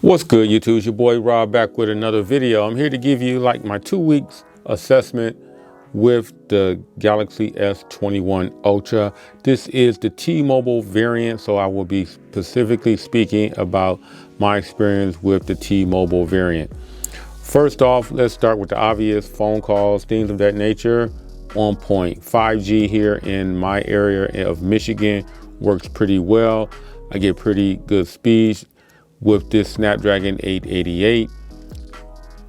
What's good, YouTube? It's your boy Rob back with another video. I'm here to give you like my 2 weeks assessment with the Galaxy S21 Ultra. This is the T-Mobile variant, so I will be specifically speaking about my experience with the T-Mobile variant. First off, let's start with the obvious: phone calls, things of that nature, on point. 5G here in my area of Michigan works pretty well. I get pretty good speeds with this Snapdragon 888,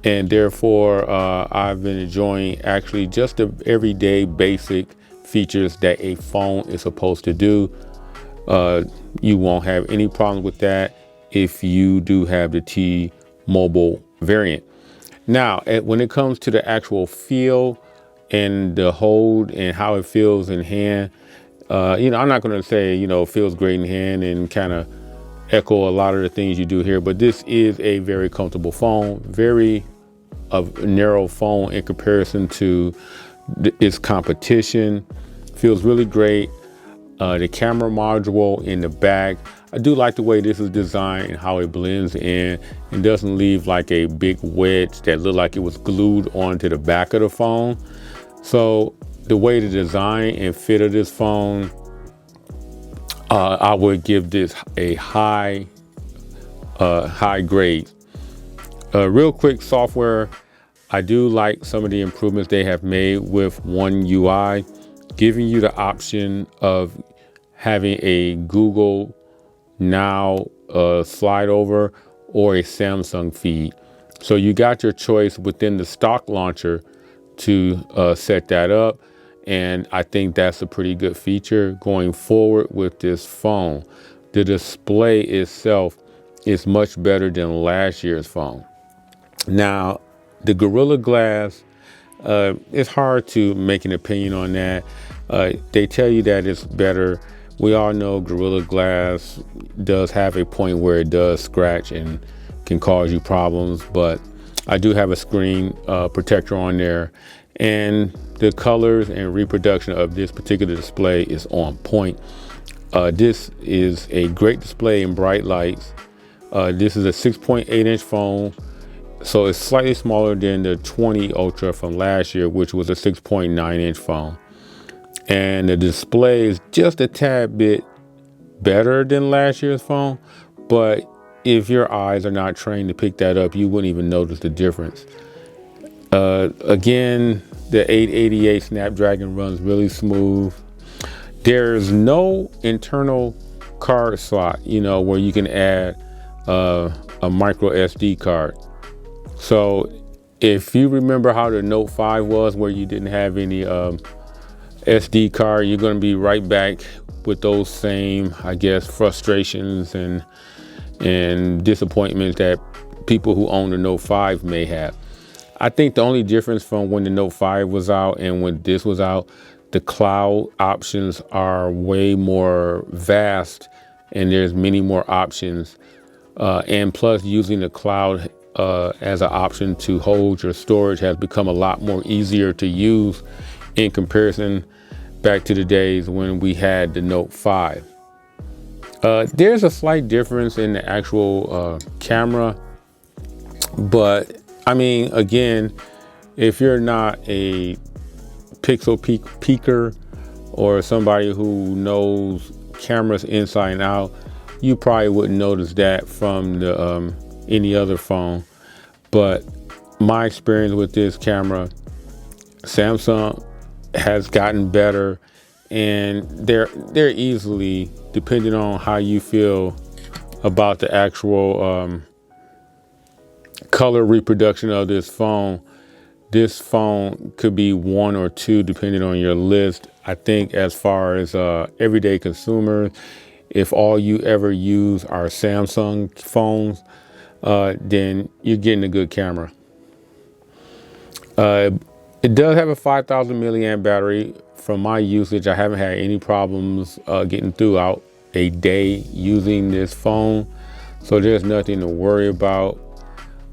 and therefore I've been enjoying actually just the everyday basic features that a phone is supposed to do. You won't have any problems with that if you do have the T-Mobile variant. Now, when it comes to the actual feel and the hold and how it feels in hand, I'm not going to say, it feels great in hand and kind of echo a lot of the things you do here, but this is a very comfortable phone, very narrow phone in comparison to its competition. Feels really great. The camera module in the back, I do like the way this is designed and how it blends in and doesn't leave like a big wedge that looked like it was glued onto the back of the phone. So the way the design and fit of this phone, I would give this a high grade. Real quick, software, I do like some of the improvements they have made with One UI, giving you the option of having a Google Now slide over or a Samsung feed. So you got your choice within the stock launcher to set that up. And I think that's a pretty good feature going forward with this phone. The display itself is much better than last year's phone. Now, the Gorilla Glass, it's hard to make an opinion on that. They tell you that it's better. We all know Gorilla Glass does have a point where it does scratch and can cause you problems, but I do have a screen protector on there, and the colors and reproduction of this particular display is on point. This is a great display in bright lights. This is a 6.8-inch phone, so it's slightly smaller than the 20 Ultra from last year, which was a 6.9-inch phone. And the display is just a tad bit better than last year's phone, but if your eyes are not trained to pick that up, you wouldn't even notice the difference. Again, the 888 Snapdragon runs really smooth. There's no internal card slot, where you can add a micro SD card. So if you remember how the Note 5 was, where you didn't have any SD card, you're going to be right back with those same, I guess, frustrations and disappointments that people who own the Note 5 may have. I think the only difference from when the Note 5 was out and when this was out, the cloud options are way more vast and there's many more options. And plus, using the cloud as an option to hold your storage has become a lot more easier to use in comparison back to the days when we had the Note 5. There's a slight difference in the actual camera, but I mean, again, if you're not a pixel peeker or somebody who knows cameras inside and out, you probably wouldn't notice that from the any other phone. But my experience with this camera, Samsung has gotten better, and they're easily, depending on how you feel about the actual color reproduction of this phone could be 1 or 2 depending on your list. I think as far as everyday consumers, if all you ever use are Samsung phones, then you're getting a good camera. It does have a 5,000 milliamp battery. From my usage, I haven't had any problems getting throughout a day using this phone, so there's nothing to worry about.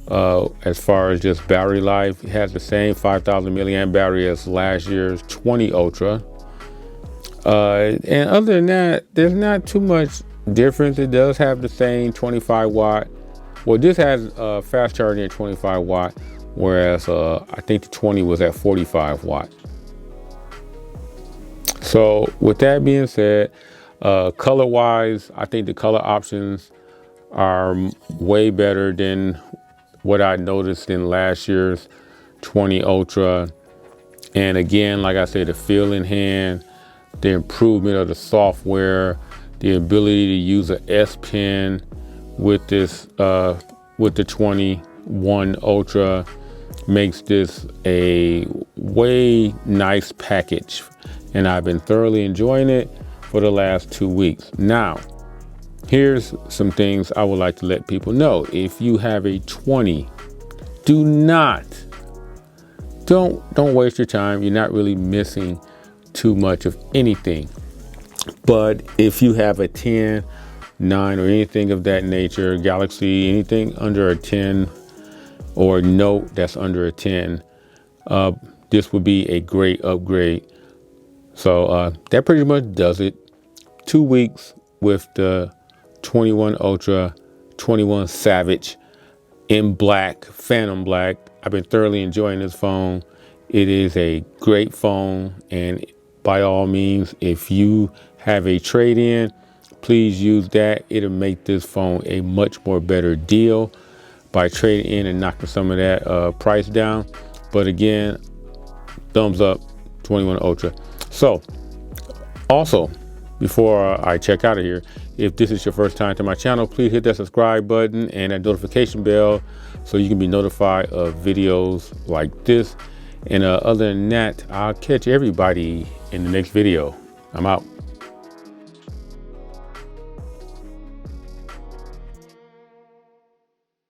As far as just battery life, it has the same 5,000 milliamp battery as last year's 20 Ultra. And other than that, there's not too much difference. It does have the same 25 watt Well, this has fast charging at 25 watt, whereas I think the 20 was at 45 watt. So with that being said, color wise, I think the color options are way better than what I noticed in last year's 20 Ultra. And again, like I said, the feel in hand, the improvement of the software, the ability to use an S Pen with this, with the 21 Ultra makes this a way nice package. And I've been thoroughly enjoying it for the last 2 weeks. Now, here's some things I would like to let people know. If you have a 20, don't waste your time. You're not really missing too much of anything. But if you have a 10, 9, or anything of that nature, Galaxy, anything under a 10, or Note that's under a 10, this would be a great upgrade. So that pretty much does it. 2 weeks with the 21 Ultra, 21 Savage in black, Phantom Black. I've been thoroughly enjoying this phone. It is a great phone, and by all means, if you have a trade-in, please use that. It'll make this phone a much more better deal by trading in and knocking some of that price down. But again, thumbs up, 21 Ultra. So also, before I check out of here, if this is your first time to my channel, please hit that subscribe button and that notification bell so you can be notified of videos like this. And other than that, I'll catch everybody in the next video. I'm out.